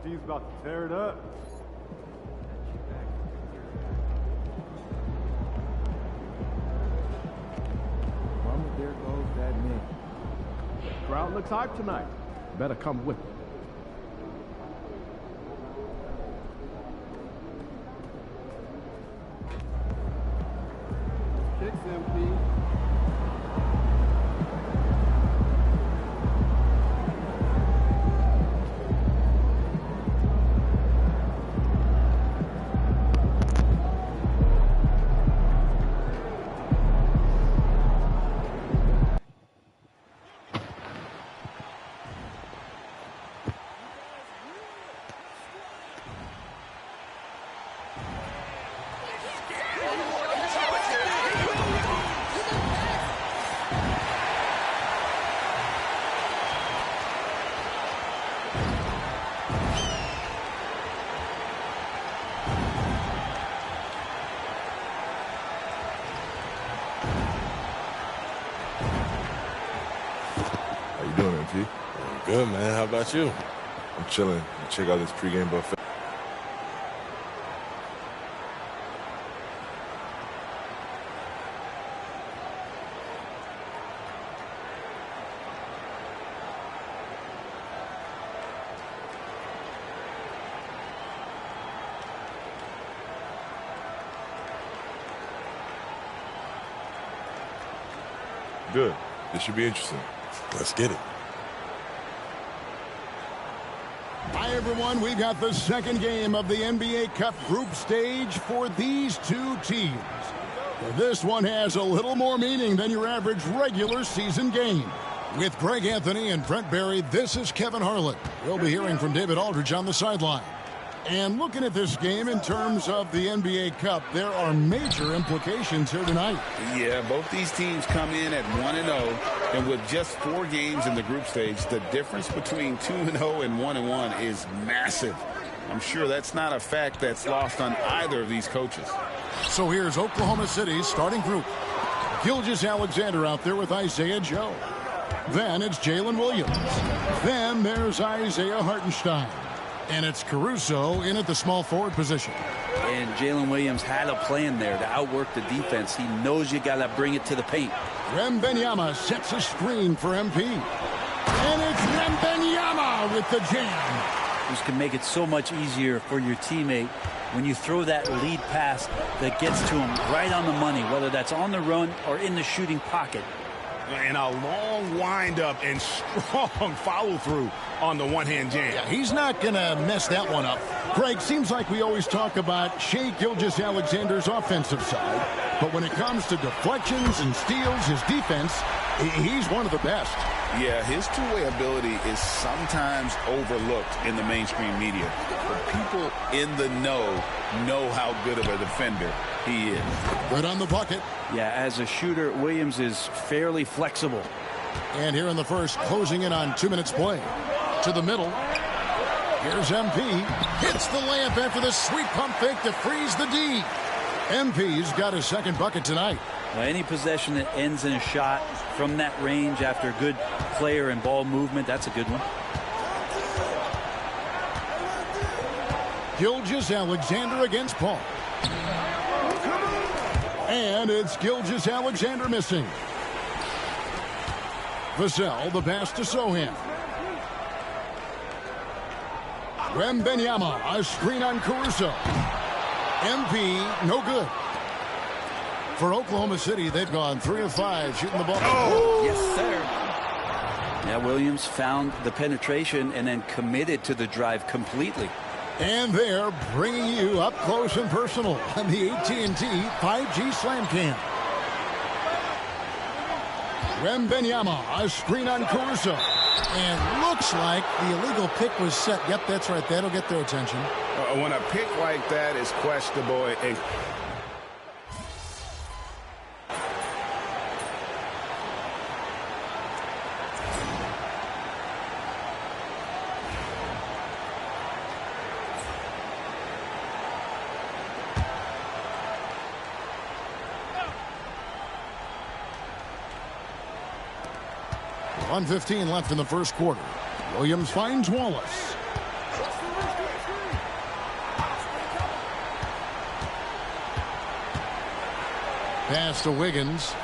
team's about to tear it up. Mama, there goes that man. Crowd looks hyped tonight. Better come with it. Kicks, MP. Good, man. How about you? I'm chilling. Check out this pregame buffet. Good. This should be interesting. Let's get it. Hi, everyone. We've got the second game of the NBA Cup group stage for these two teams. This one has a little more meaning than your average regular season game. With Greg Anthony and Brent Barry, this is Kevin Harlan. We'll be hearing from David Aldridge on the sideline. And looking at this game in terms of the NBA Cup, there are major implications here tonight. Yeah, both these teams come in at 1-0, and with just 4 games in the group stage, the difference between 2-0 and 1-1 is massive. I'm sure that's not a fact that's lost on either of these coaches. So here's Oklahoma City's starting group. Gilgeous-Alexander out there with Isaiah Joe. Then it's Jalen Williams. Then there's Isaiah Hartenstein. And it's Caruso in at the small forward position. And Jalen Williams had a plan there to outwork the defense. He knows you got to bring it to the paint. Wembanyama sets a screen for MP. And it's Wembanyama with the jam. This can make it so much easier for your teammate when you throw that lead pass that gets to him right on the money, whether that's on the run or in the shooting pocket. And a long windup and strong follow-through on the one-hand jam. Yeah, he's not going to mess that one up. Greg, seems like we always talk about Shai Gilgeous-Alexander's offensive side, but when it comes to deflections and steals, his defense, he's one of the best. Yeah, his two-way ability is sometimes overlooked in the mainstream media. But people in the know how good of a defender he is. Right on the bucket. Yeah, as a shooter, Williams is fairly flexible. And here in the first, closing in on 2 minutes play. To the middle. Here's MP. Hits the layup after the sweet pump fake to freeze the D. MP's got his second bucket tonight. Well, any possession that ends in a shot from that range after good player and ball movement, that's a good one. Gilgeous-Alexander against Paul. And it's Gilgeous-Alexander missing. Vassell, the pass to Sohan. Wembanyama, a screen on Caruso. MP, no good. For Oklahoma City, they've gone 3 of 5 shooting the ball. Oh, yes, sir. Yeah, Williams found the penetration and then committed to the drive completely. And they're bringing you up close and personal on the AT&T 5G Slam Cam. Wembanyama, a screen on Caruso. And looks like the illegal pick was set. Yep, that's right. That'll get their attention. When a pick like that is questionable, and .1:15 left in the first quarter. Williams finds Wallace. Pass to Wiggins.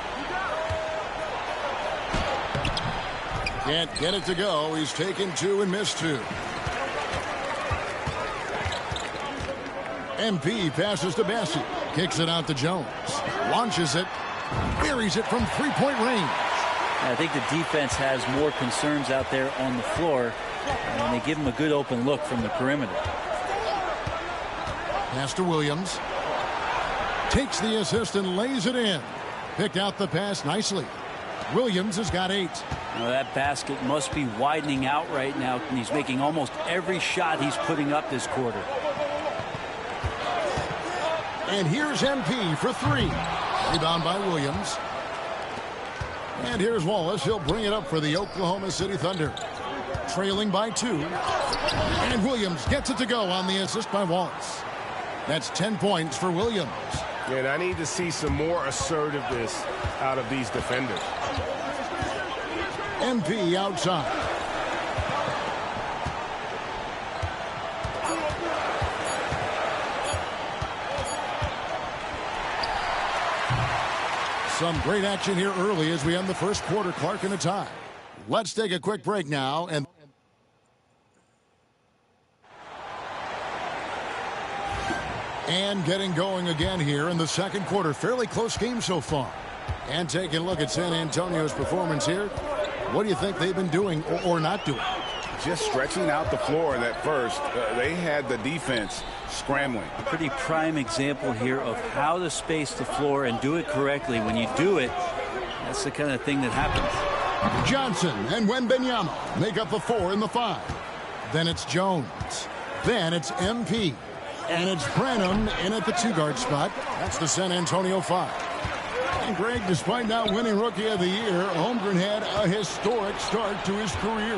Can't get it to go. He's taken 2 and missed 2. MP passes to Bessie. Kicks it out to Jones. Launches it. Buries it from three-point range. I think the defense has more concerns out there on the floor, and they give him a good open look from the perimeter. Pass to Williams. Takes the assist and lays it in. Picked out the pass nicely. Williams has got 8. Now that basket must be widening out right now, and he's making almost every shot he's putting up this quarter. And here's MP for 3. Rebound by Williams. And here's Wallace. He'll bring it up for the Oklahoma City Thunder. Trailing by 2. And Williams gets it to go on the assist by Wallace. That's 10 points for Williams. And I need to see some more assertiveness out of these defenders. MP outside. Some great action here early as we end the first quarter. Clark in a tie. Let's take a quick break now. And getting going again here in the second quarter. Fairly close game so far. And taking a look at San Antonio's performance here. What do you think they've been doing or not doing? Just stretching out the floor in that first. They had the defense scrambling. A pretty prime example here of how to space the floor and do it correctly. When you do it, that's the kind of thing that happens. Johnson and Wembanyama make up the 4 and the 5. Then it's Jones. Then it's MP. And it's Branham in at the 2-guard spot. That's the San Antonio 5. And Greg, despite not winning Rookie of the Year, Holmgren had a historic start to his career.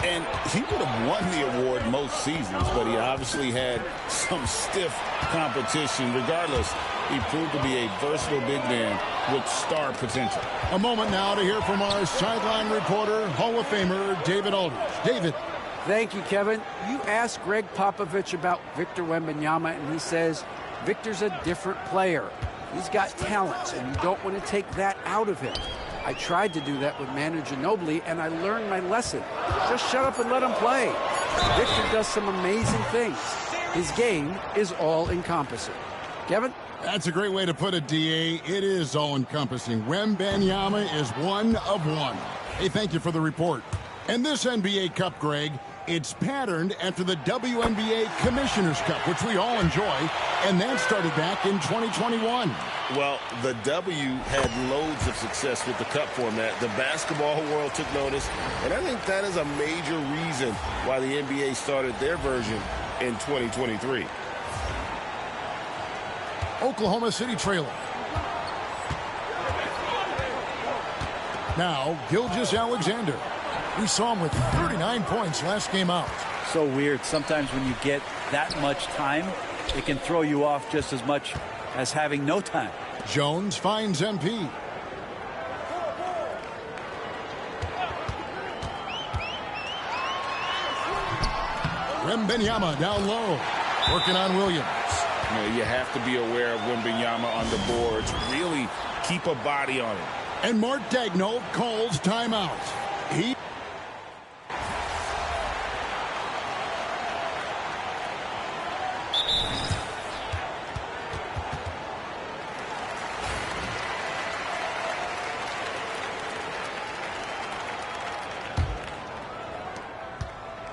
And he would have won the award most seasons, but he obviously had some stiff competition. Regardless, he proved to be a versatile big man with star potential. A moment now to hear from our sideline reporter, Hall of Famer David Aldridge. David. Thank you, Kevin. You asked Greg Popovich about Victor Wembanyama, and he says Victor's a different player. He's got talents, and you don't want to take that out of him. I tried to do that with Manu Ginobili, and I learned my lesson. Just shut up and let him play. Victor does some amazing things. His game is all-encompassing. Kevin? That's a great way to put it, D.A. It is all-encompassing. Wembanyama is one of one. Hey, thank you for the report. And this NBA Cup, Greg, it's patterned after the WNBA Commissioner's Cup, which we all enjoy, and that started back in 2021. Well, the W had loads of success with the Cup format. The basketball world took notice, and I think that is a major reason why the NBA started their version in 2023. Oklahoma City trailing. Now, Gilgeous-Alexander. We saw him with 39 points last game out. So weird. Sometimes when you get that much time, it can throw you off just as much as having no time. Jones finds MP. Wembanyama down low. Working on Williams. You have to be aware of Wembanyama on the boards. Really keep a body on him. And Mark Daigneault calls timeout. He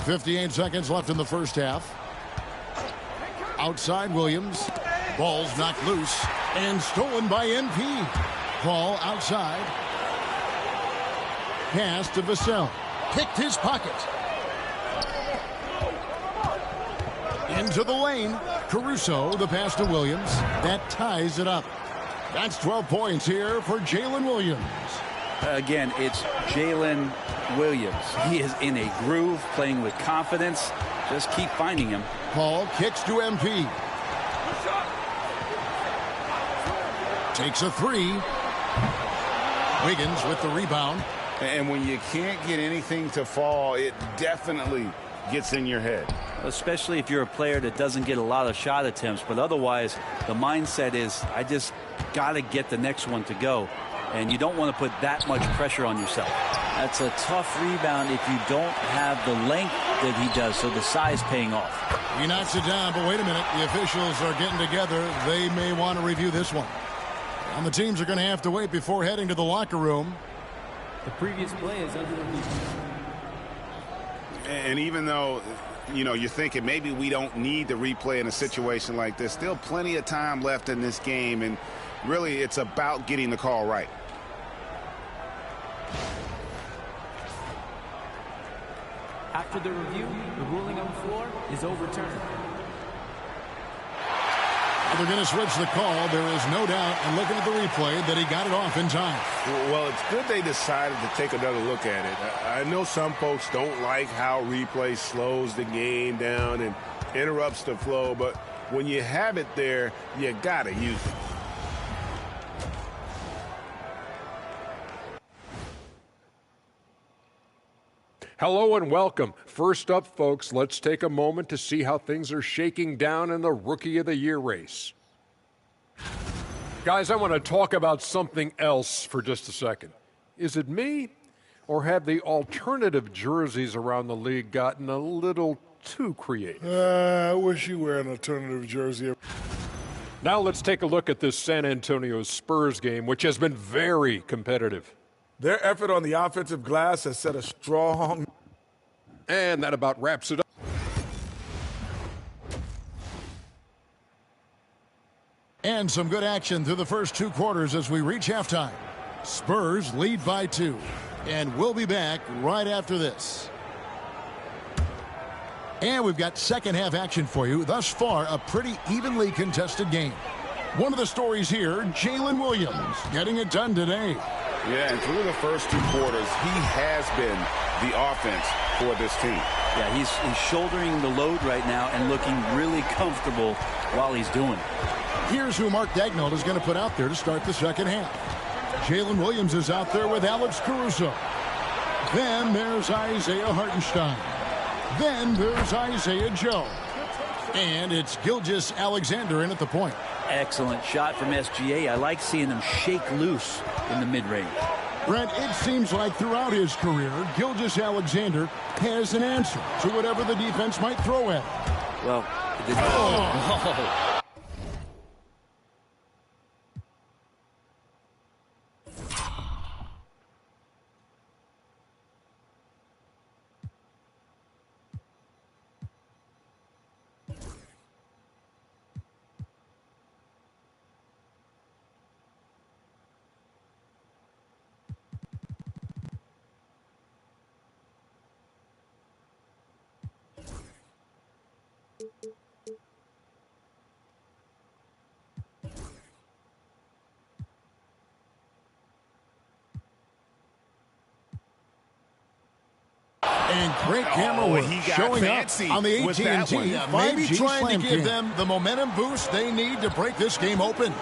58 seconds left in the first half. Outside Williams. Ball's knocked loose and stolen by MP. Ball outside. Pass to Vassell. Picked his pocket. Into the lane. Caruso, the pass to Williams. That ties it up. That's 12 points here for Jalen Williams. Again, it's Jalen Williams. He is in a groove, playing with confidence. Just keep finding him. Paul kicks to MP. Takes a three. Wiggins with the rebound. And when you can't get anything to fall, it definitely gets in your head. especially if you're a player that doesn't get a lot of shot attempts. But otherwise, the mindset is, I just got to get the next one to go. And you don't want to put that much pressure on yourself. That's a tough rebound if you don't have the length that he does, so the size paying off. He knocks it down, but wait a minute. The officials are getting together. They may want to review this one. And the teams are going to have to wait before heading to the locker room. The previous play is under review. And even though, you know, you're thinking maybe we don't need the replay in a situation like this, still plenty of time left in this game, and really it's about getting the call right. After the review, the ruling on the floor is overturned. They're going to switch the call. There is no doubt, and looking at the replay, that he got it off in time. Well, it's good they decided to take another look at it. I know some folks don't like how replay slows the game down and interrupts the flow, but when you have it there, you got to use it. Hello and welcome. First up, folks, let's take a moment to see how things are shaking down in the Rookie of the Year race. Guys, I want to talk about something else for just a second. Is it me, or have the alternative jerseys around the league gotten a little too creative? I wish you were an alternative jersey. Now let's take a look at this San Antonio Spurs game, which has been very competitive. Their effort on the offensive glass has set a strong... And that about wraps it up. And some good action through the first two quarters as we reach halftime. Spurs lead by 2. And we'll be back right after this. And we've got second half action for you. Thus far, a pretty evenly contested game. One of the stories here, Jalen Williams getting it done today. Yeah, and through the first two quarters, he has been the offense for this team. Yeah, he's shouldering the load right now and looking really comfortable while he's doing it. Here's who Mark Daigneault is going to put out there to start the second half. Jalen Williams is out there with Alex Caruso. Then there's Isaiah Hartenstein. Then there's Isaiah Joe. And it's Gilgeous Alexander in at the point. Excellent shot from SGA. I like seeing them shake loose in the mid-range. Brent, it seems like throughout his career, Gilgeous Alexander has an answer to whatever the defense might throw at him. Well, it didn't. Oh. And great camera work showing up on the AT&T 5G trying to give them the momentum boost they need to break this game open.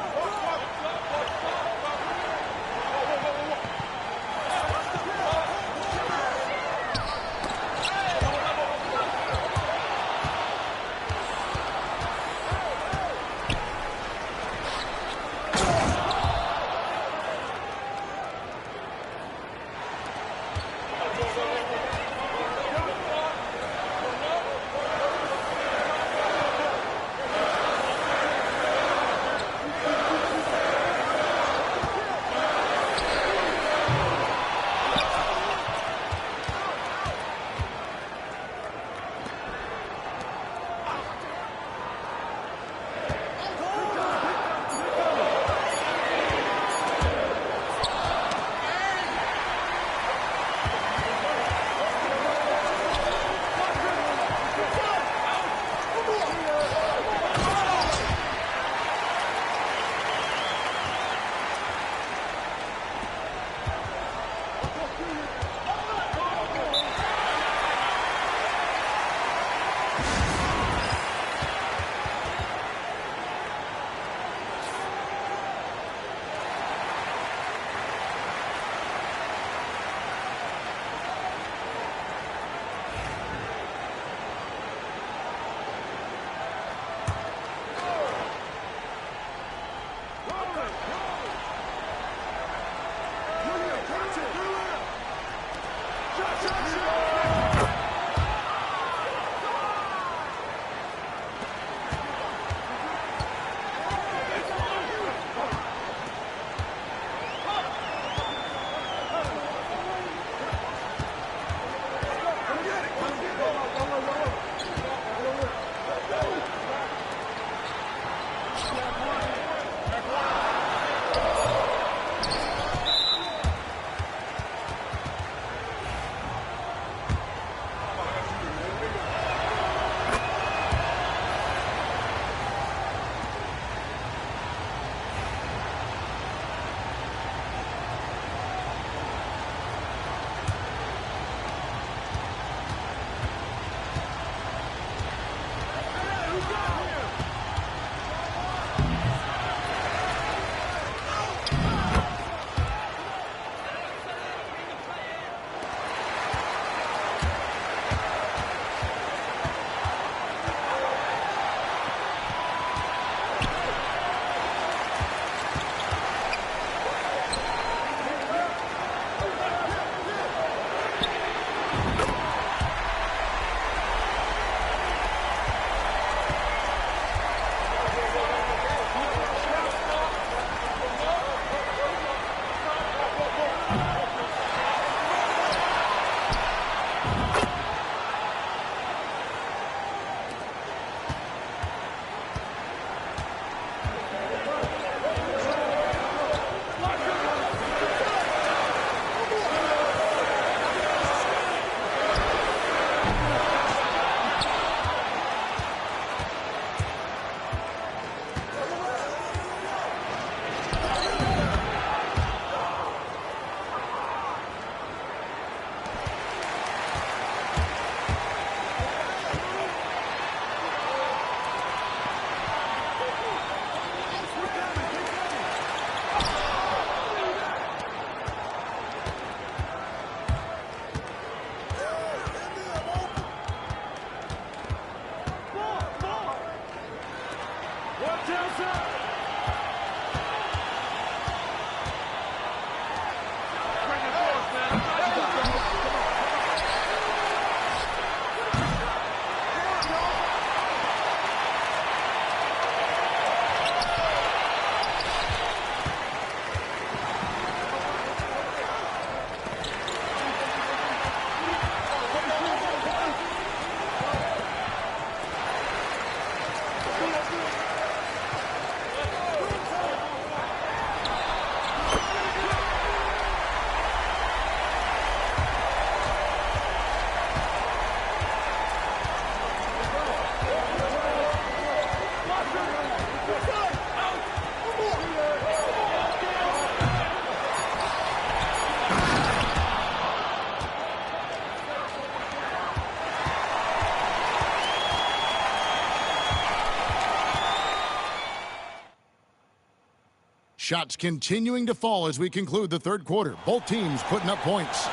Shots continuing to fall as we conclude the third quarter. Both teams putting up points.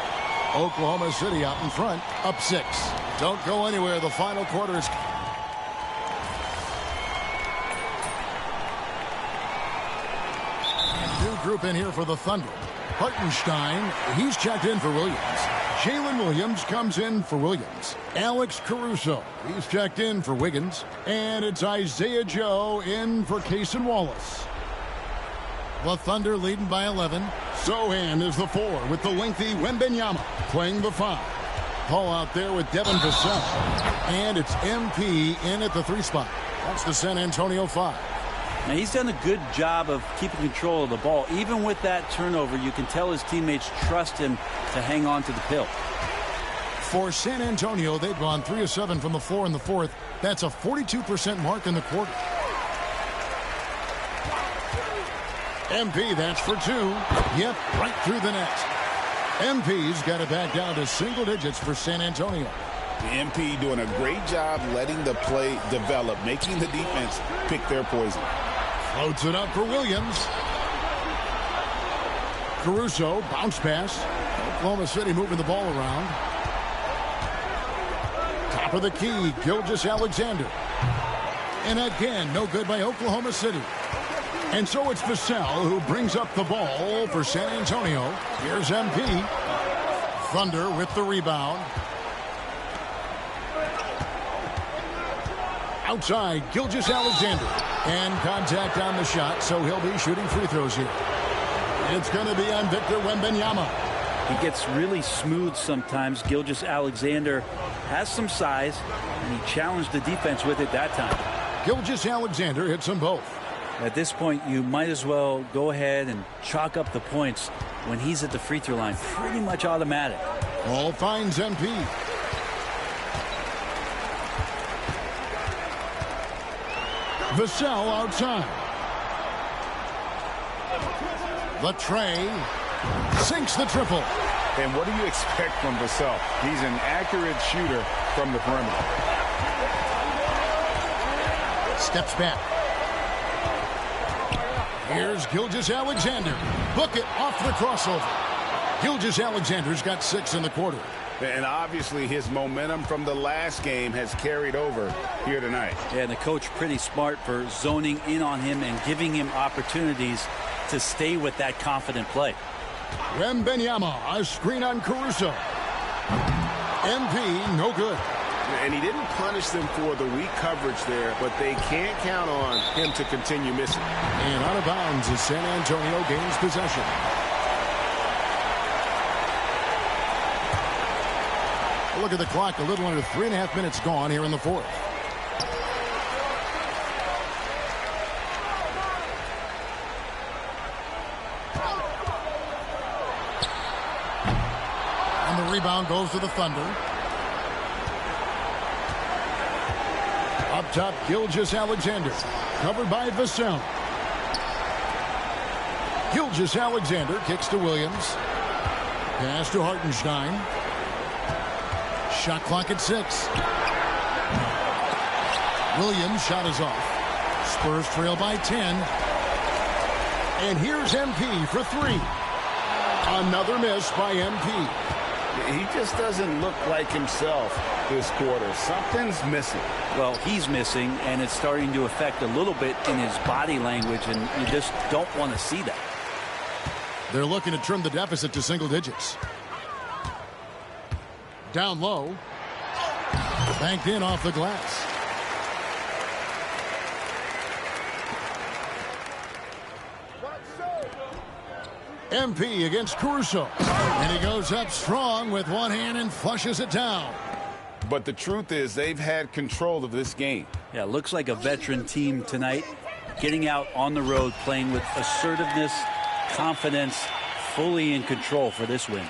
Oklahoma City out in front, up 6. Don't go anywhere. The final quarter is... New group in here for the Thunder. Hartenstein, he's checked in for Williams. Jalen Williams comes in for Williams. Alex Caruso, he's checked in for Wiggins. And it's Isaiah Joe in for Cason Wallace. The Thunder leading by 11. Sohan is the 4 with the lengthy Wembanyama playing the 5. Paul out there with Devin Vassell. And it's MP in at the 3 spot. That's the San Antonio 5. Now, he's done a good job of keeping control of the ball. Even with that turnover, you can tell his teammates trust him to hang on to the pill. For San Antonio, they've gone 3 of 7 from the floor in the 4th. That's a 42% mark in the quarter. MP, that's for 2. Yep, right through the net. MP's got it back down to single digits for San Antonio. The MP doing a great job letting the play develop, making the defense pick their poison. Floats it up for Williams. Caruso, bounce pass. Oklahoma City moving the ball around. Top of the key, Gilgeous-Alexander. And again, no good by Oklahoma City. And so it's Vassell who brings up the ball for San Antonio. Here's MP. Thunder with the rebound. Outside, Gilgeous-Alexander. And contact on the shot, so he'll be shooting free throws here. It's going to be on Victor Wembanyama. He gets really smooth sometimes. Gilgeous-Alexander has some size, and he challenged the defense with it that time. Gilgeous-Alexander hits them both. At this point, you might as well go ahead and chalk up the points when he's at the free throw line. Pretty much automatic. Ball finds MP. Vassell outside. The tray sinks the triple. And what do you expect from Vassell? He's an accurate shooter from the perimeter. Steps back. Here's Gilgeous-Alexander. Book it off the crossover. Gilgeous-Alexander's got 6 in the quarter. And obviously his momentum from the last game has carried over here tonight. Yeah, and the coach pretty smart for zoning in on him and giving him opportunities to stay with that confident play. Wembanyama, a screen on Caruso. MP, no good. And he didn't punish them for the weak coverage there, but they can't count on him to continue missing. And out of bounds as San Antonio gains possession. Look at the clock, a little under 3.5 minutes gone here in the 4th. And the rebound goes to the Thunder. Up top, Gilgeous-Alexander. Covered by Vassell. Gilgeous-Alexander kicks to Williams. Pass to Hartenstein. Shot clock at 6. Williams' shot is off. Spurs trail by 10. And here's MP for 3. Another miss by MP. He just doesn't look like himself this quarter. Something's missing. Well, he's missing, and it's starting to affect a little bit in his body language, and you just don't want to see that. They're looking to trim the deficit to single digits. Down low. Banked in off the glass. MP against Caruso. And he goes up strong with one hand and flushes it down. But the truth is they've had control of this game. Yeah, looks like a veteran team tonight, getting out on the road, playing with assertiveness, confidence, fully in control for this win.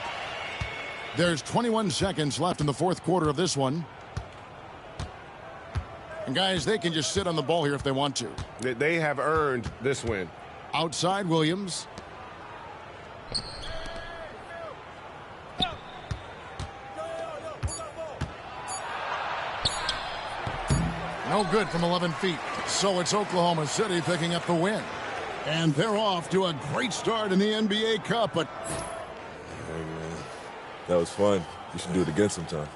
There's 21 seconds left in the fourth quarter of this one. And guys, they can just sit on the ball here if they want to. They have earned this win. Outside Williams. No good from 11 feet. So it's Oklahoma City picking up the win. And they're off to a great start in the NBA Cup. But Hey, man, that was fun. You should do it again sometime.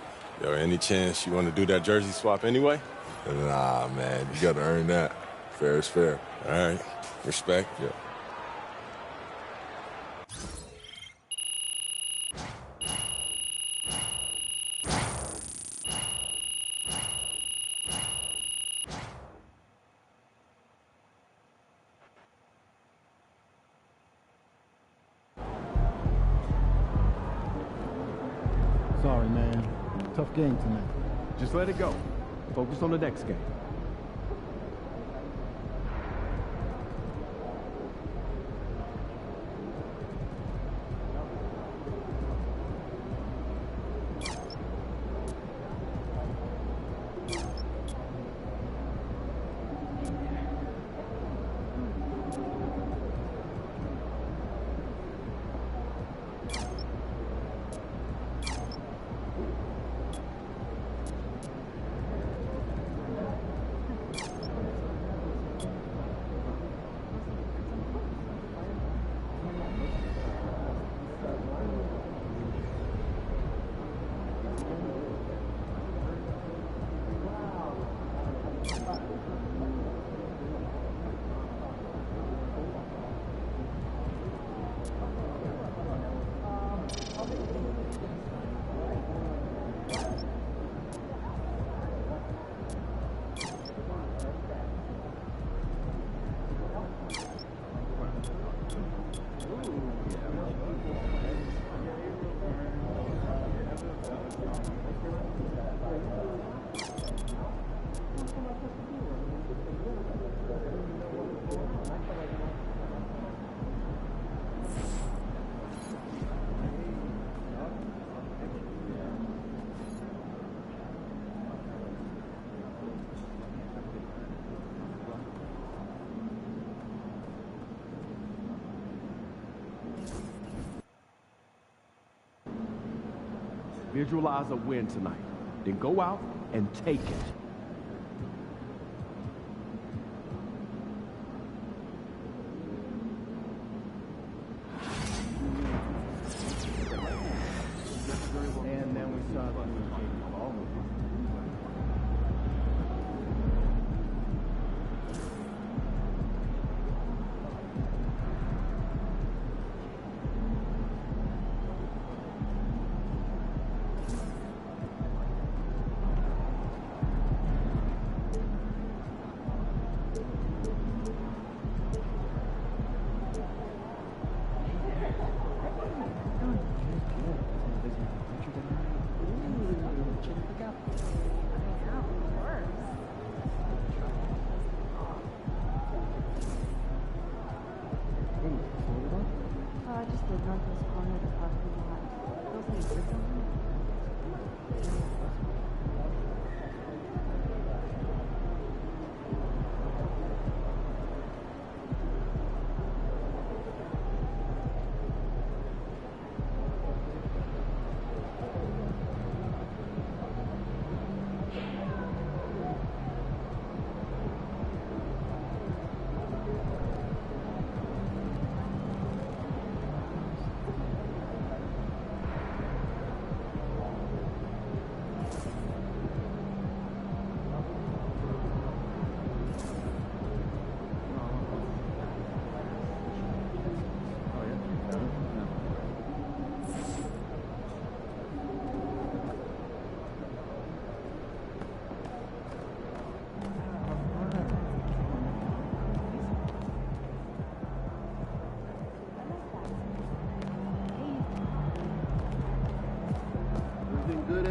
Yo, any chance you want to do that jersey swap anyway? Nah, man, you got to earn that. Fair is fair. All right. Respect. Yeah. Sorry, man. Tough game tonight. Just let it go. Focus on the next game. Visualize a win tonight. Then go out and take it. And then we saw the ball.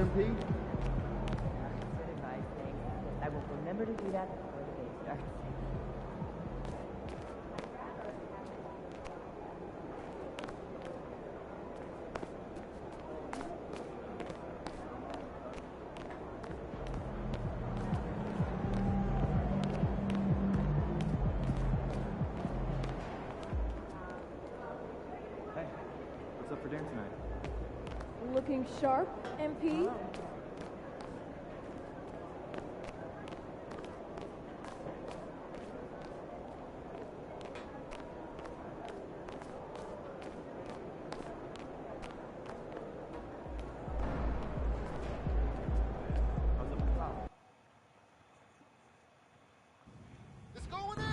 MP? I will remember to do that before the game starts. Hey, what's up for dinner tonight? Looking sharp, MP? It's going in!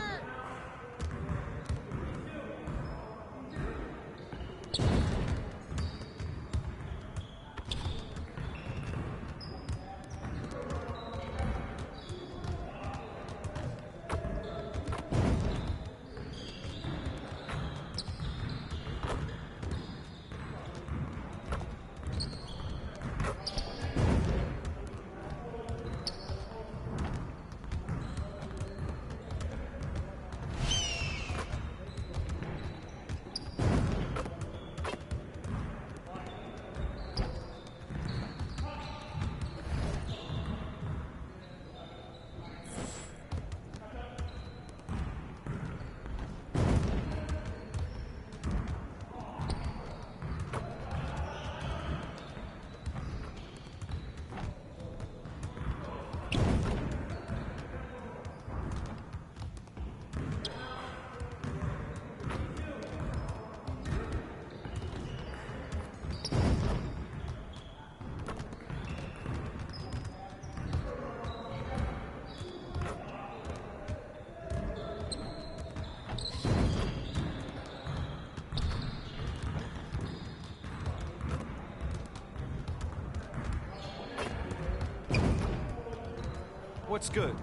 What's good?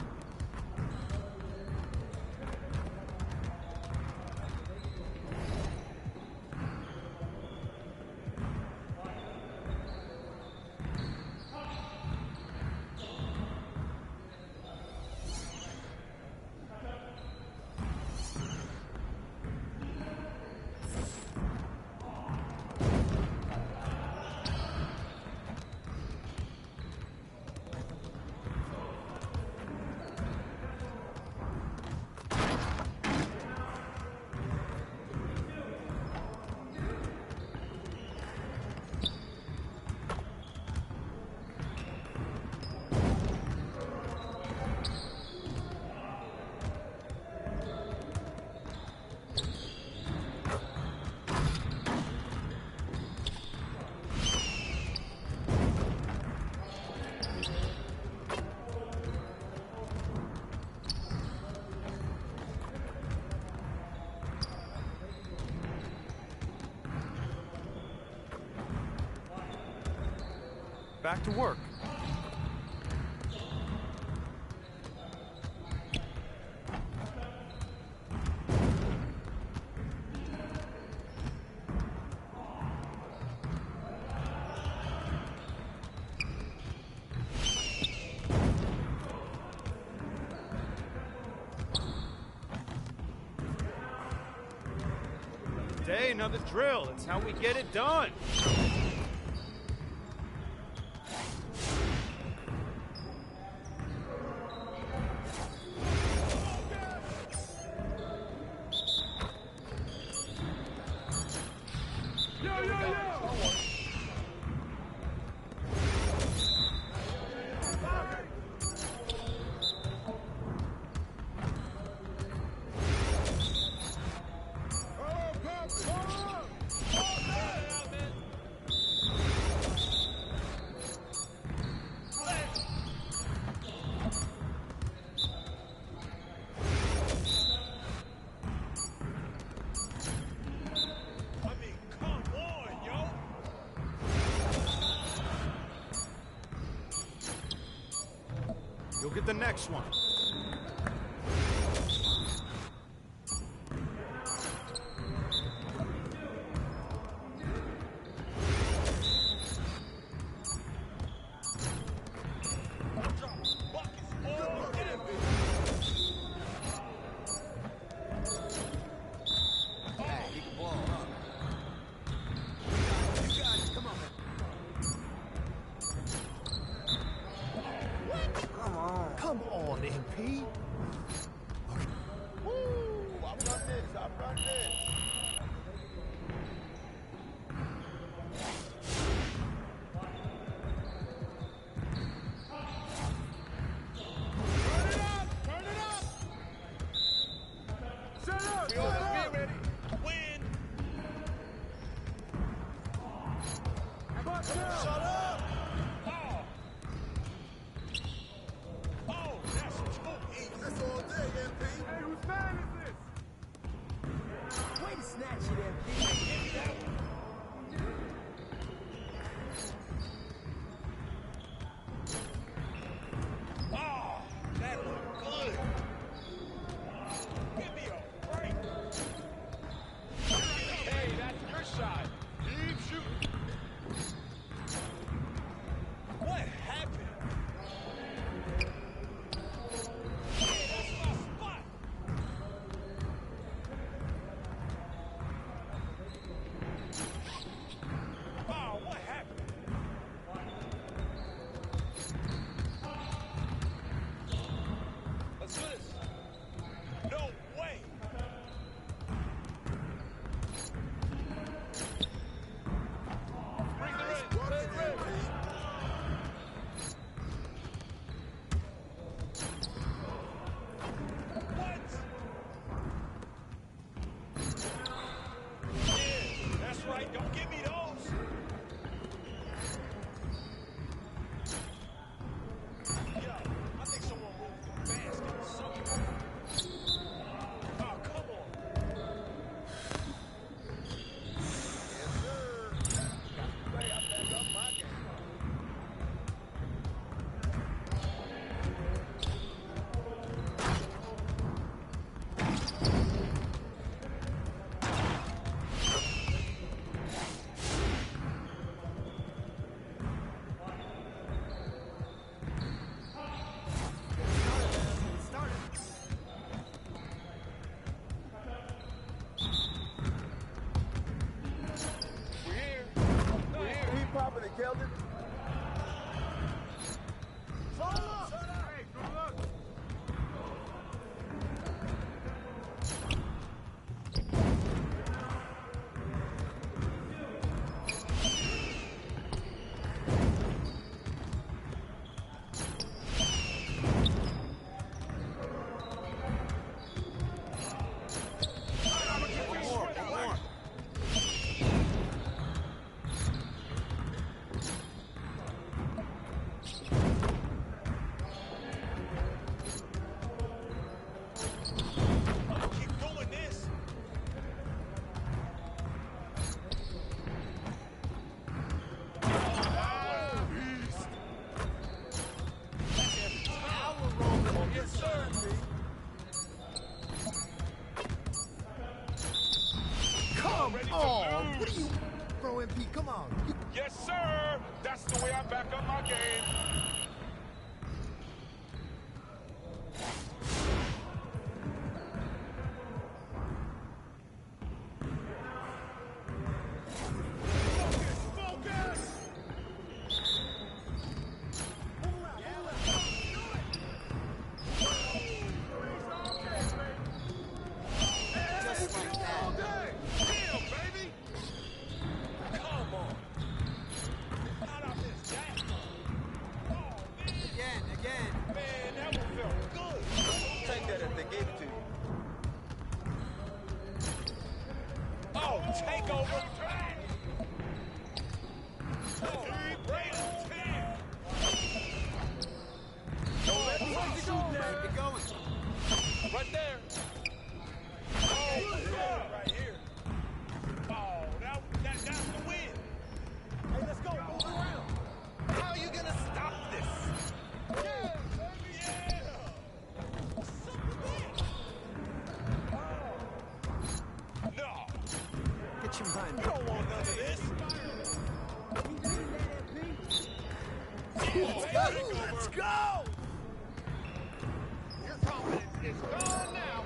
Back to work. Day, another drill. It's how we get it done. You'll get the next one. Let's go! Your confidence is gone now.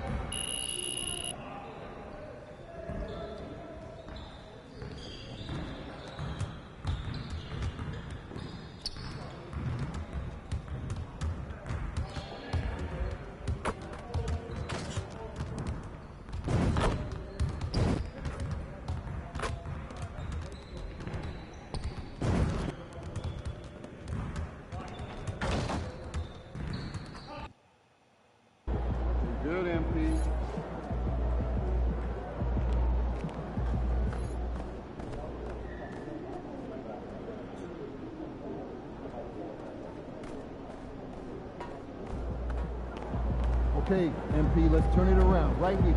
Okay, MP, let's turn it around right here.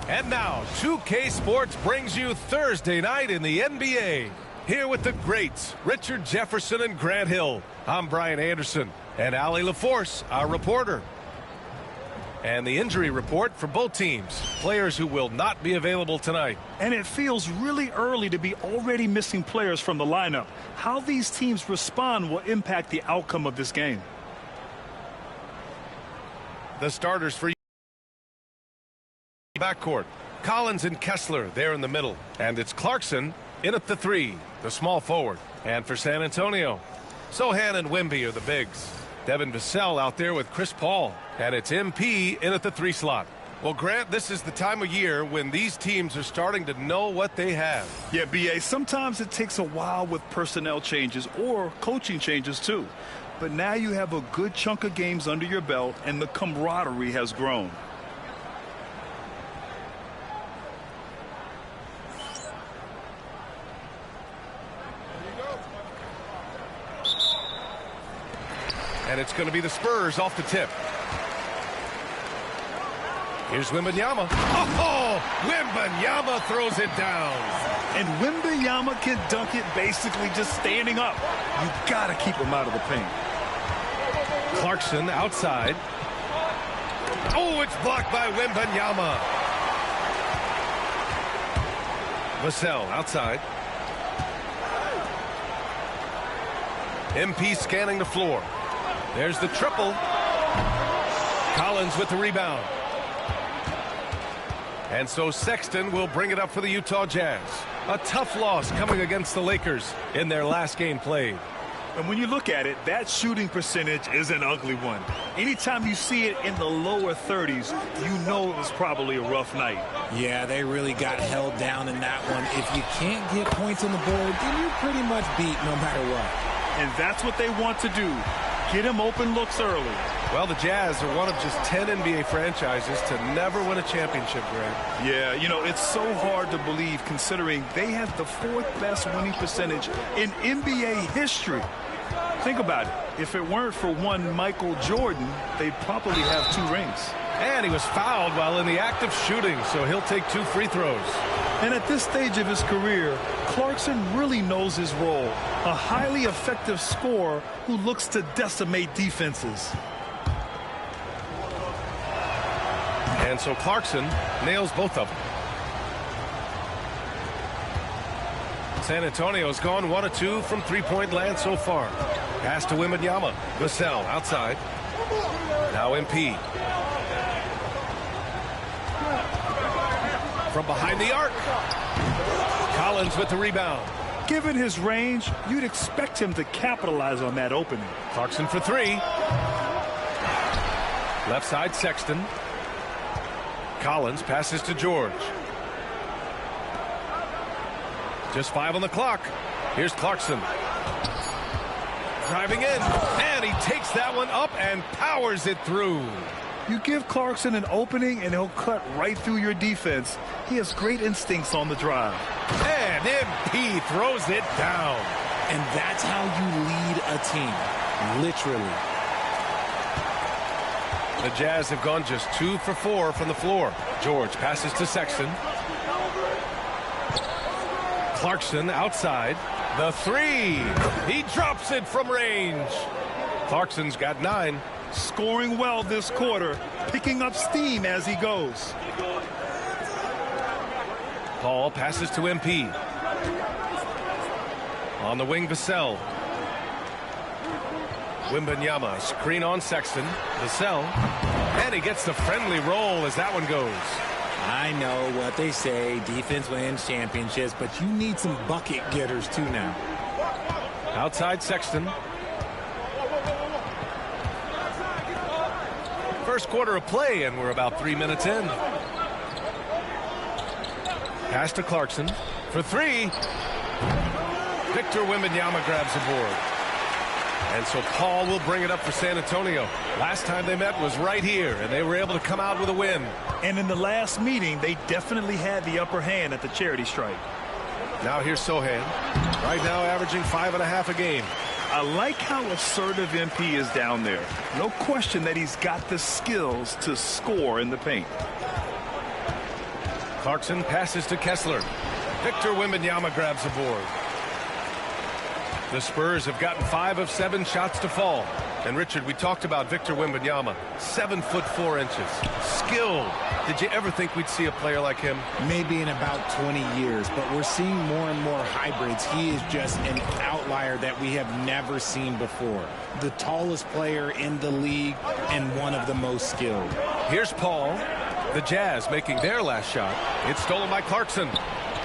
And now, 2K Sports brings you Thursday night in the NBA. Here with the greats, Richard Jefferson and Grant Hill. I'm Brian Anderson, and Allie LaForce, our reporter. And the injury report for both teams. Players who will not be available tonight. And it feels really early to be already missing players from the lineup. How these teams respond will impact the outcome of this game. The starters for backcourt. Collins and Kessler there in the middle. And it's Clarkson in at the 3, the small forward. And for San Antonio, Sohan and Wemby are the bigs. Devin Vassell out there with Chris Paul. And it's MP in at the 3 slot. Well, Grant, this is the time of year when these teams are starting to know what they have. Yeah, B.A., sometimes it takes a while with personnel changes or coaching changes, too. But now you have a good chunk of games under your belt, and the camaraderie has grown. And it's going to be the Spurs off the tip. Here's Wembanyama. Oh, Wembanyama throws it down. And Wembanyama can dunk it basically just standing up. You got to keep him out of the paint. Clarkson outside. Oh, it's blocked by Wembanyama. Vassell outside. MP scanning the floor. There's the triple. Collins with the rebound. And so Sexton will bring it up for the Utah Jazz. A tough loss coming against the Lakers in their last game played. And when you look at it, that shooting percentage is an ugly one. Anytime you see it in the lower 30s, you know it was probably a rough night. Yeah, they really got held down in that one. If you can't get points on the board, then you're pretty much beat no matter what. And that's what they want to do. Get him open looks early. Well, the Jazz are one of just 10 NBA franchises to never win a championship, Grant. Yeah, you know, it's so hard to believe considering they have the 4th best winning percentage in NBA history. Think about it. If it weren't for one Michael Jordan, they'd probably have 2 rings. And he was fouled while in the act of shooting, so he'll take 2 free throws. And at this stage of his career, Clarkson really knows his role. A highly effective scorer who looks to decimate defenses. And so Clarkson nails both of them. San Antonio's gone 1 of 2 from three-point land so far. Pass to Wembanyama. Vassell outside. Now MP. From behind the arc. Collins with the rebound. Given his range, you'd expect him to capitalize on that opening. Clarkson for 3. Left side Sexton. Collins passes to George. Just 5 on the clock. Here's Clarkson. Driving in. And he takes that one up and powers it through. You give Clarkson an opening and he'll cut right through your defense. He has great instincts on the drive. And MP throws it down. And that's how you lead a team. Literally. The Jazz have gone just 2 for 4 from the floor. George passes to Sexton. Clarkson outside. The three. He drops it from range. Clarkson's got 9. Scoring well this quarter, picking up steam as he goes. Paul passes to MP. On the wing, Vassell. Wembanyama, screen on Sexton. Vassell. And he gets the friendly roll as that one goes. I know what they say, defense wins championships, but you need some bucket getters too now. Outside Sexton. First quarter of play, and we're about 3 minutes in. Pass to Clarkson for 3. Victor Wembanyama grabs the board. And so Paul will bring it up for San Antonio. Last time they met was right here, and they were able to come out with a win. And in the last meeting, they definitely had the upper hand at the charity stripe. Now here's Sohan. Right now averaging 5.5 a game. I like how assertive MP is down there. No question that he's got the skills to score in the paint. Clarkson passes to Kessler. Victor Wembanyama grabs the board. The Spurs have gotten 5 of 7 shots to fall. And Richard, we talked about Victor Wembanyama, 7'4". Skilled. Did you ever think we'd see a player like him? Maybe in about 20 years, but we're seeing more and more hybrids. He is just an outlier that we have never seen before. The tallest player in the league and one of the most skilled. Here's Paul. The Jazz making their last shot. It's stolen by Clarkson.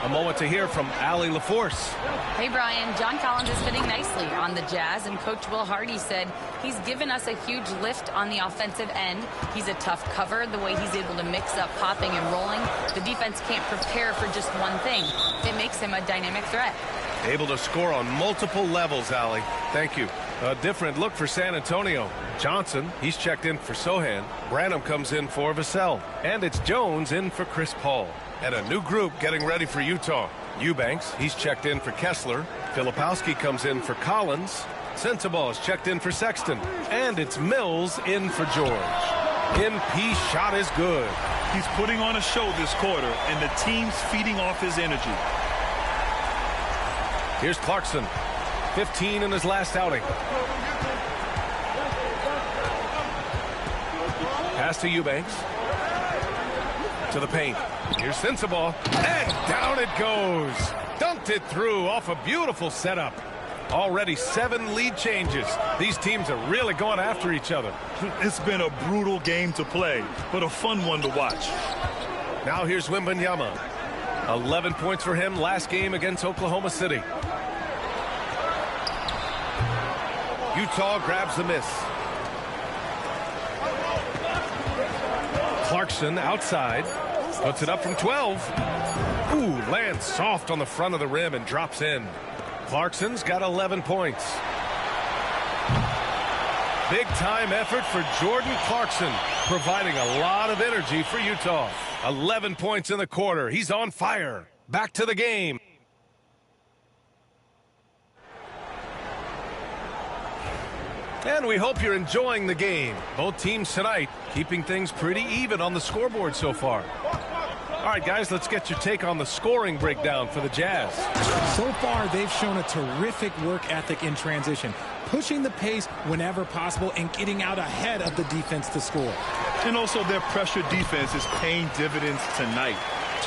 A moment to hear from Allie LaForce. Hey, Brian. John Collins is fitting nicely on the Jazz, and Coach Will Hardy said he's given us a huge lift on the offensive end. He's a tough cover, the way he's able to mix up popping and rolling. The defense can't prepare for just one thing. It makes him a dynamic threat. Able to score on multiple levels, Allie. Thank you. A different look for San Antonio. Johnson, he's checked in for Sohan. Branham comes in for Vassell. And it's Jones in for Chris Paul. And a new group getting ready for Utah. Eubanks, he's checked in for Kessler. Filipowski comes in for Collins. Sensabaugh is checked in for Sexton. And it's Mills in for George. MP shot is good. He's putting on a show this quarter, and the team's feeding off his energy. Here's Clarkson. 15 in his last outing. Pass to Eubanks. To the paint. Here's Sensabaugh. And down it goes. Dunked it through off a beautiful setup. Already 7 lead changes. These teams are really going after each other. It's been a brutal game to play, but a fun one to watch. Now here's Wembanyama. 11 points for him last game against Oklahoma City. Utah grabs the miss. Clarkson outside. Puts it up from 12. Ooh, lands soft on the front of the rim and drops in. Clarkson's got 11 points. Big time effort for Jordan Clarkson, providing a lot of energy for Utah. 11 points in the quarter. He's on fire. Back to the game. And we hope you're enjoying the game. Both teams tonight keeping things pretty even on the scoreboard so far. All right, guys, let's get your take on the scoring breakdown for the Jazz. So far, they've shown a terrific work ethic in transition, pushing the pace whenever possible and getting out ahead of the defense to score. And also their pressure defense is paying dividends tonight,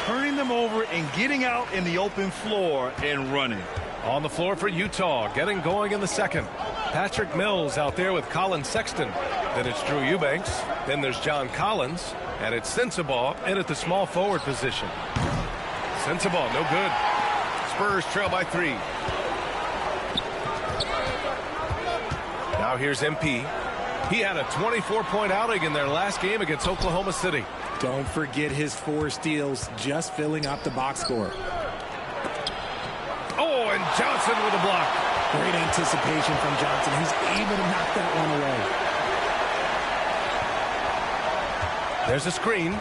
turning them over and getting out in the open floor and running. On the floor for Utah, getting going in the second. Patrick Mills out there with Colin Sexton. Then it's Drew Eubanks. Then there's John Collins. And it's Sensabaugh in at the small forward position. Sensabaugh, no good. Spurs trail by 3. Now here's MP. He had a 24-point outing in their last game against Oklahoma City. Don't forget his 4 steals, just filling up the box score. Oh, and Johnson with a block. Great anticipation from Johnson. He's able to knock that one away. There's a screen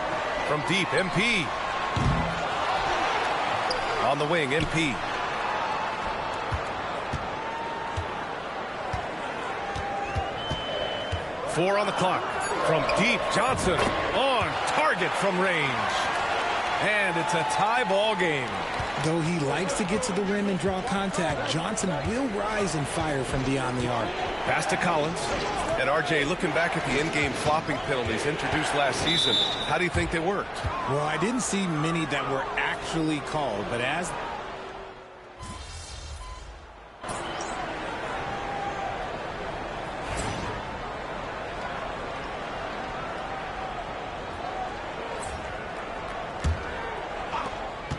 from deep. MP. On the wing, MP. Four on the clock. From deep, Johnson on target from range. And it's a tie ball game. Though he likes to get to the rim and draw contact, Johnson will rise and fire from beyond the arc. Pass to Collins. And RJ, looking back at the in-game flopping penalties introduced last season, how do you think they worked? Well, I didn't see many that were actually called, but as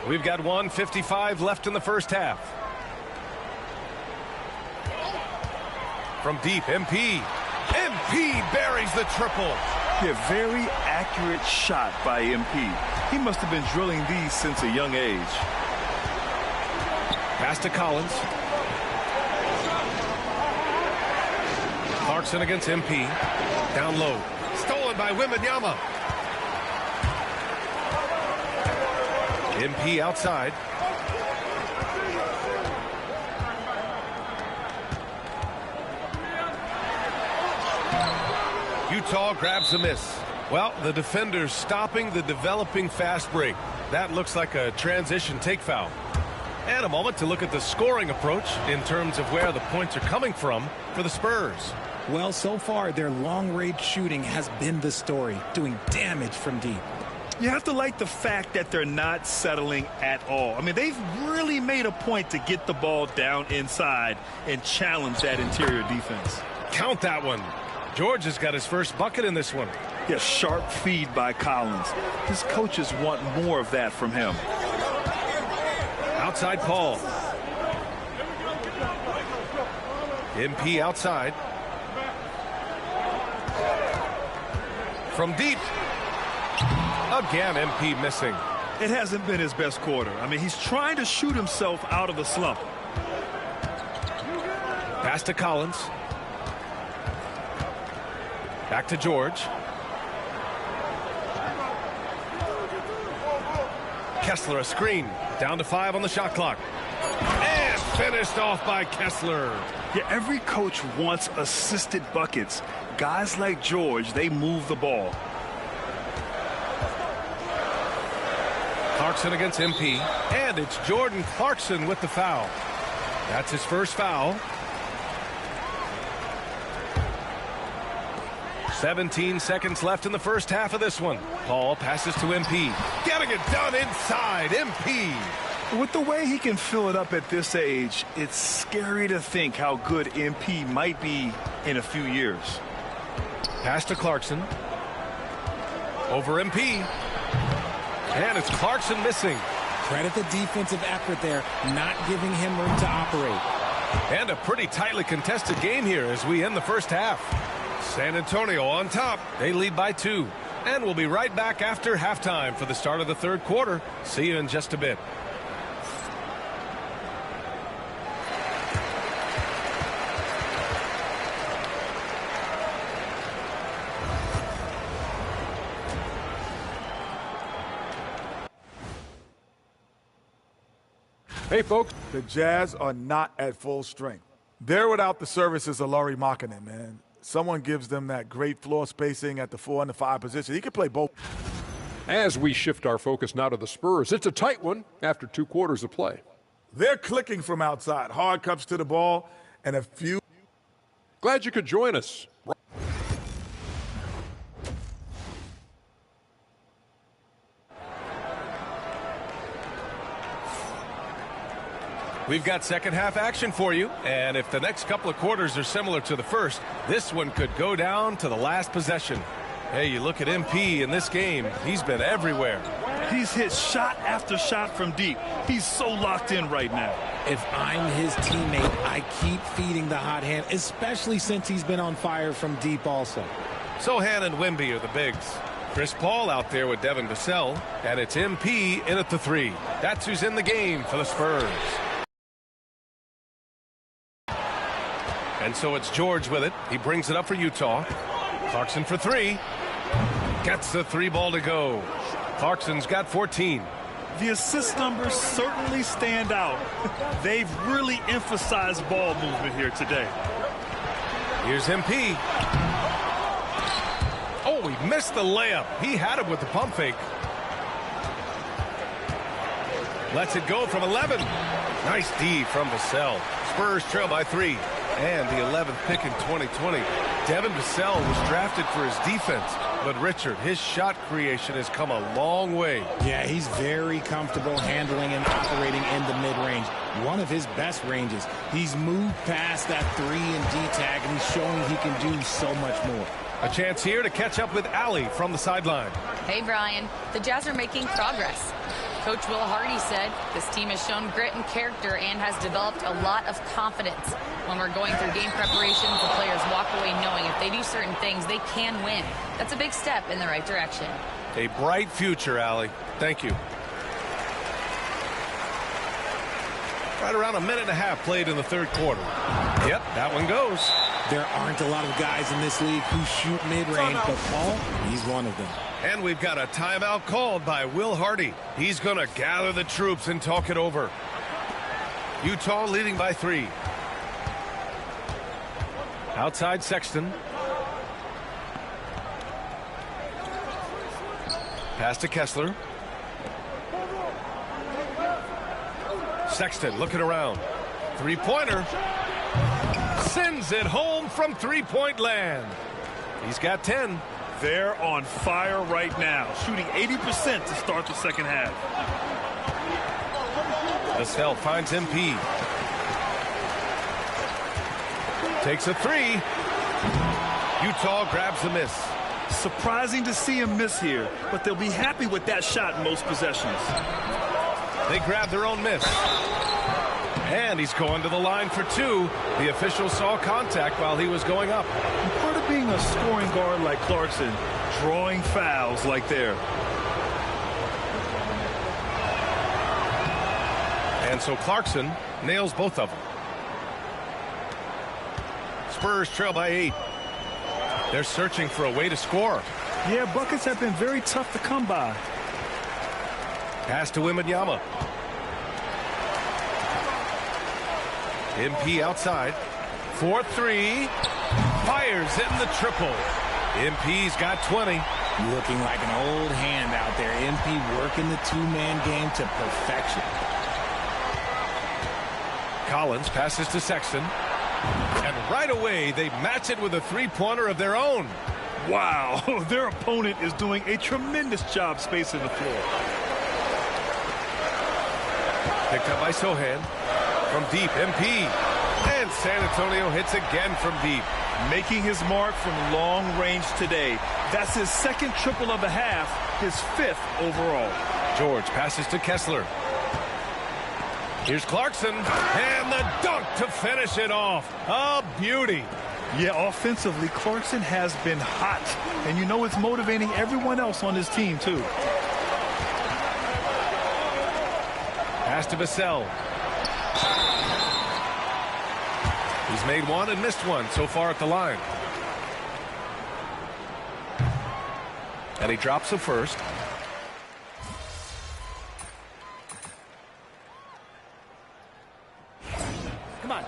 we've got 1:55 left in the first half. From deep, MP. MP buries the triple. Yeah, very accurate shot by MP. He must have been drilling these since a young age. Pass to Collins. Clarkson against MP. Down low. Stolen by Wembanyama. MP outside. Utah grabs a miss. Well, the defender's stopping the developing fast break. That looks like a transition take foul. And a moment to look at the scoring approach in terms of where the points are coming from for the Spurs. Well, so far, their long-range shooting has been the story, doing damage from deep. You have to like the fact that they're not settling at all. I mean, they've really made a point to get the ball down inside and challenge that interior defense. Count that one. George has got his first bucket in this one. Yeah, sharp feed by Collins. His coaches want more of that from him. Outside Paul. MP outside. From deep. Again, MP missing. It hasn't been his best quarter. I mean, he's trying to shoot himself out of a slump. Pass to Collins. Back to George. Kessler a screen. Down to 5 on the shot clock. And finished off by Kessler. Yeah, every coach wants assisted buckets. Guys like George, they move the ball. Clarkson against MP. And it's Jordan Clarkson with the foul. That's his first foul. 17 seconds left in the first half of this one. Paul passes to MP. Getting it done inside. MP. With the way he can fill it up at this age, it's scary to think how good MP might be in a few years. Pass to Clarkson. Over MP. And it's Clarkson missing. Credit the defensive effort there, not giving him room to operate. And a pretty tightly contested game here as we end the first half. San Antonio on top. They lead by 2. And we'll be right back after halftime for the start of the third quarter. See you in just a bit. Hey, folks. The Jazz are not at full strength. They're without the services of Lauri Markkanen, man. Someone gives them that great floor spacing at the 4 and the 5 position. He can play both. As we shift our focus now to the Spurs, it's a tight one after 2 quarters of play. They're clicking from outside. Hard cups to the ball and a few. Glad you could join us. We've got second half action for you, and if the next couple of quarters are similar to the first, this one could go down to the last possession. Hey, you look at MP in this game, he's been everywhere. He's hit shot after shot from deep. He's so locked in right now. If I'm his teammate, I keep feeding the hot hand, especially since he's been on fire from deep also. Sohan and Wemby are the bigs. Chris Paul out there with Devin Vassell, and it's MP in at the 3. That's who's in the game for the Spurs. And so it's George with it. He brings it up for Utah. Clarkson for 3. Gets the 3 ball to go. Clarkson's got 14. The assist numbers certainly stand out. They've really emphasized ball movement here today. Here's MP. Oh, Oh, he missed the layup. He had it with the pump fake. Lets it go from 11. Nice D from Vassell. Spurs trail by 3. And the 11th pick in 2020. Devin Vassell was drafted for his defense. But Richard, his shot creation has come a long way. Yeah, he's very comfortable handling and operating in the mid-range. One of his best ranges. He's moved past that 3 and D tag, and he's showing he can do so much more. A chance here to catch up with Allie from the sideline. Hey, Brian. The Jazz are making progress. Coach Will Hardy said this team has shown grit and character and has developed a lot of confidence. When we're going through game preparations, the players walk away knowing if they do certain things, they can win. That's a big step in the right direction. A bright future, Allie. Thank you. Right around a minute and a half played in the third quarter. Yep, that one goes. There aren't a lot of guys in this league who shoot mid-range, but Paul, he's one of them. And we've got a timeout called by Will Hardy. He's going to gather the troops and talk it over. Utah leading by 3. Outside Sexton. Pass to Kessler. Sexton looking around. Three-pointer. Sends it home from three-point land. He's got 10. They're on fire right now, shooting 80% to start the second half. Vassell finds MP. Takes a 3. Utah grabs the miss. Surprising to see him miss here, but they'll be happy with that shot in most possessions. They grab their own miss. And he's going to the line for 2. The official saw contact while he was going up. And part of being a scoring guard like Clarkson, drawing fouls like there. And so Clarkson nails both of them. Spurs trail by 8. They're searching for a way to score. Yeah, buckets have been very tough to come by. Pass to Wembanyama. MP outside. 4-3. Fires in the triple. MP's got 20. Looking like an old hand out there. MP working the two-man game to perfection. Collins passes to Sexton. And right away, they match it with a three-pointer of their own. Wow, their opponent is doing a tremendous job spacing the floor. Picked up by Sohan. From deep, MP. And San Antonio hits again from deep. Making his mark from long range today. That's his second triple of the half, his 5th overall. George passes to Kessler. Here's Clarkson. And the dunk to finish it off. A beauty. Yeah, offensively, Clarkson has been hot. And you know it's motivating everyone else on his team, too. Pass to Vassell. He's made one and missed one so far at the line. And he drops the first. Come on.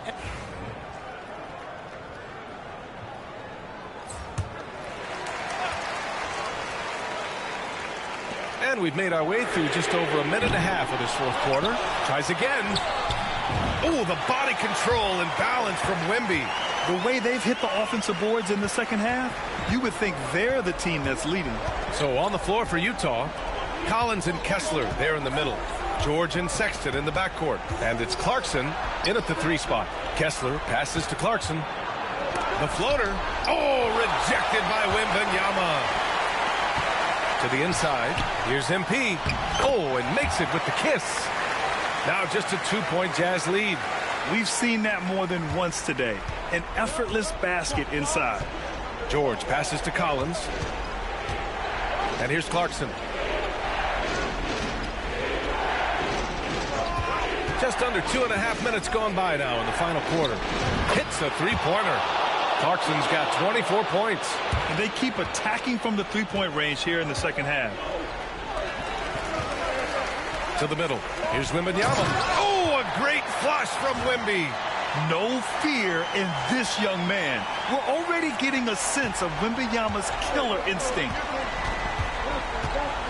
And we've made our way through just over a minute and a half of this fourth quarter. Tries again. Oh, the body control and balance from Wemby. The way they've hit the offensive boards in the second half, you would think they're the team that's leading. So on the floor for Utah, Collins and Kessler there in the middle. George and Sexton in the backcourt. And it's Clarkson in at the 3 spot. Kessler passes to Clarkson. The floater. Oh, rejected by Wembanyama. To the inside. Here's MP. Oh, and makes it with the kiss. Now just a 2-point Jazz lead. We've seen that more than once today. An effortless basket inside. George passes to Collins. And here's Clarkson. Just under 2.5 minutes gone by now in the final quarter. Hits a three-pointer. Clarkson's got 24 points. And they keep attacking from the three-point range here in the second half. To the middle. Here's Wembanyama. Oh, a great flush from Wemby. No fear in this young man. We're already getting a sense of Wembanyama's killer instinct.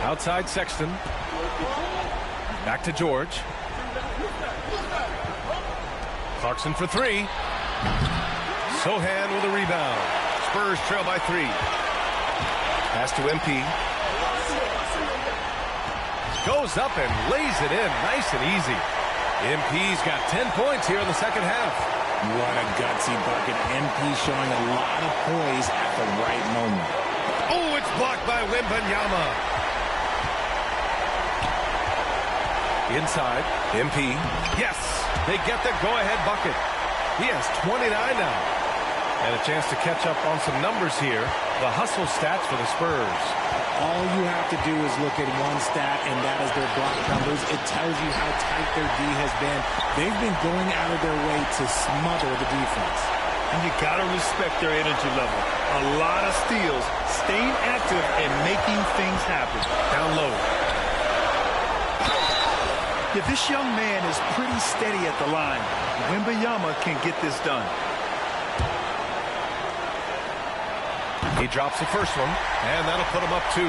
Outside Sexton. Back to George. Clarkson for three. Sohan with a rebound. Spurs trail by 3. Pass to MP. Goes up and lays it in nice and easy. MP's got 10 points here in the second half. What a gutsy bucket. MP showing a lot of poise at the right moment. Oh, it's blocked by Wembanyama. Inside, MP. Yes, they get the go-ahead bucket. He has 29 now. And a chance to catch up on some numbers here. The hustle stats for the Spurs. All you have to do is look at one stat, and that is their block numbers. It tells you how tight their D has been. They've been going out of their way to smother the defense. And you got to respect their energy level. A lot of steals, staying active and making things happen. Down low. Yeah, this young man is pretty steady at the line. Wembanyama can get this done. He drops the first one, and that'll put him up 2.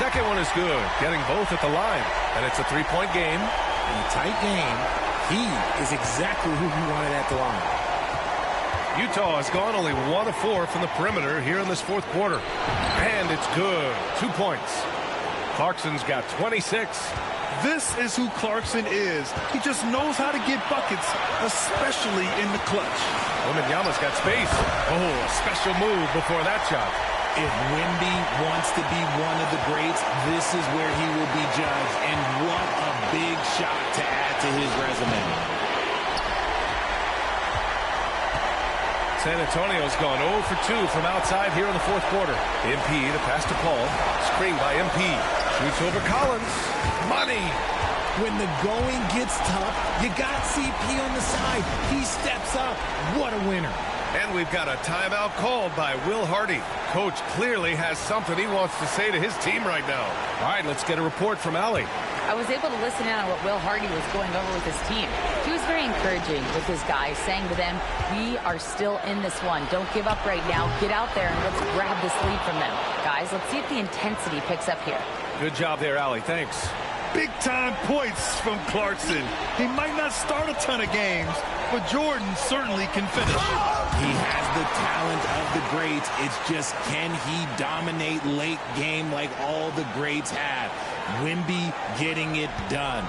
Second one is good, getting both at the line. And it's a 3-point game. In a tight game, he is exactly who he wanted at the line. Utah has gone only 1 of 4 from the perimeter here in this fourth quarter. And it's good. 2 points. Clarkson's got 26. This is who Clarkson is. He just knows how to get buckets, especially in the clutch. Wembanyama's got space. Oh, a special move before that shot. If Wemby wants to be one of the greats, this is where he will be judged. And what a big shot to add to his resume. San Antonio's gone 0 for 2 from outside here in the fourth quarter. MP, the pass to Paul. Screen by MP. Shoots over Collins. Money. When the going gets tough, you got CP on the side. He steps up. What a winner. And we've got a timeout called by Will Hardy. Coach clearly has something he wants to say to his team right now. All right, let's get a report from Allie. I was able to listen in on what Will Hardy was going over with his team. He was very encouraging with his guys, saying to them, we are still in this one. Don't give up right now. Get out there and let's grab this lead from them. Guys, let's see if the intensity picks up here. Good job there, Allie. Thanks. Big-time points from Clarkson. He might not start a ton of games, but Jordan certainly can finish. He has the talent of the greats. It's just, can he dominate late game like all the greats have? Wemby getting it done.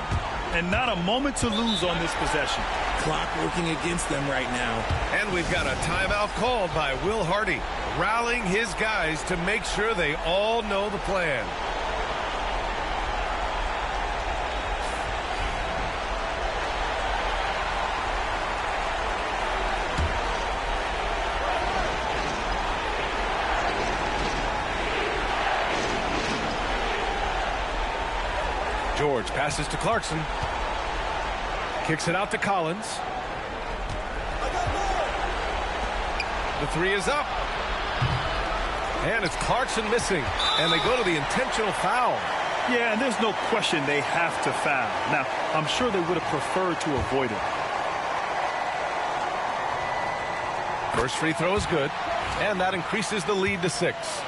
And not a moment to lose on this possession. Clock working against them right now. And we've got a timeout called by Will Hardy, rallying his guys to make sure they all know the plan. George passes to Clarkson. Kicks it out to Collins. The 3 is up. And it's Clarkson missing. And they go to the intentional foul. Yeah, and there's no question they have to foul. Now, I'm sure they would have preferred to avoid it. First free throw is good. And that increases the lead to 6.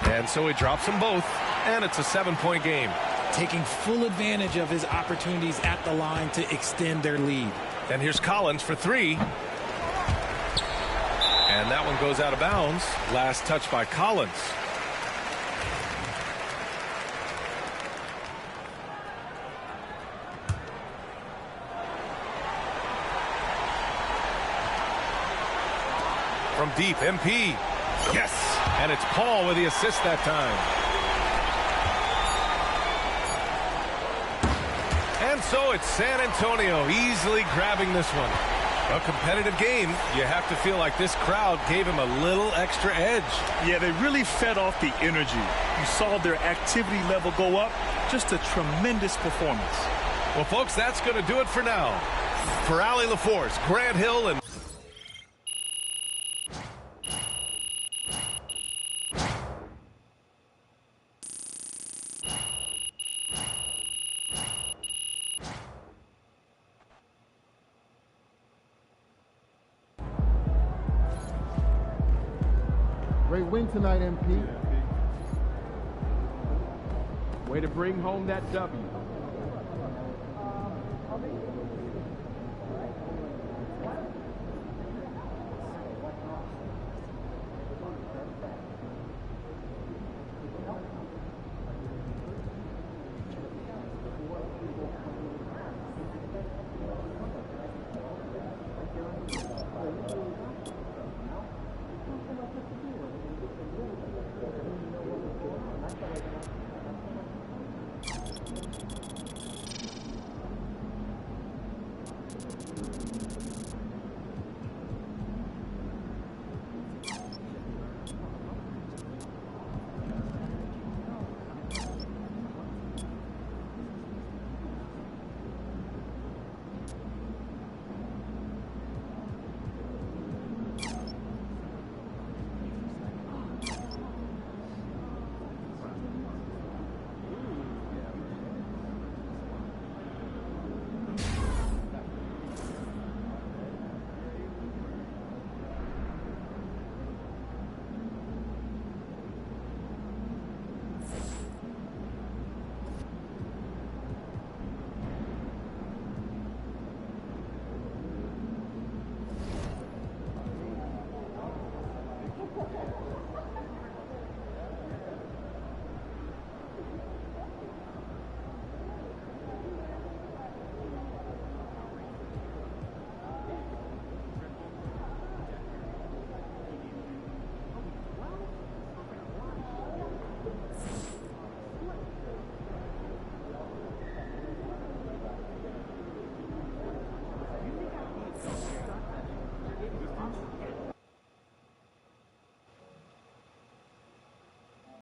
And so he drops them both. And it's a 7-point game. Taking full advantage of his opportunities at the line to extend their lead. And here's Collins for 3. And that one goes out of bounds. Last touch by Collins. From deep, MP. Yes! And it's Paul with the assist that time. And so it's San Antonio easily grabbing this one. A competitive game. You have to feel like this crowd gave him a little extra edge. Yeah, they really fed off the energy. You saw their activity level go up. Just a tremendous performance. Well, folks, that's going to do it for now. For Allie LaForce, Grant Hill, and Great win tonight, MP. Way to bring home that W.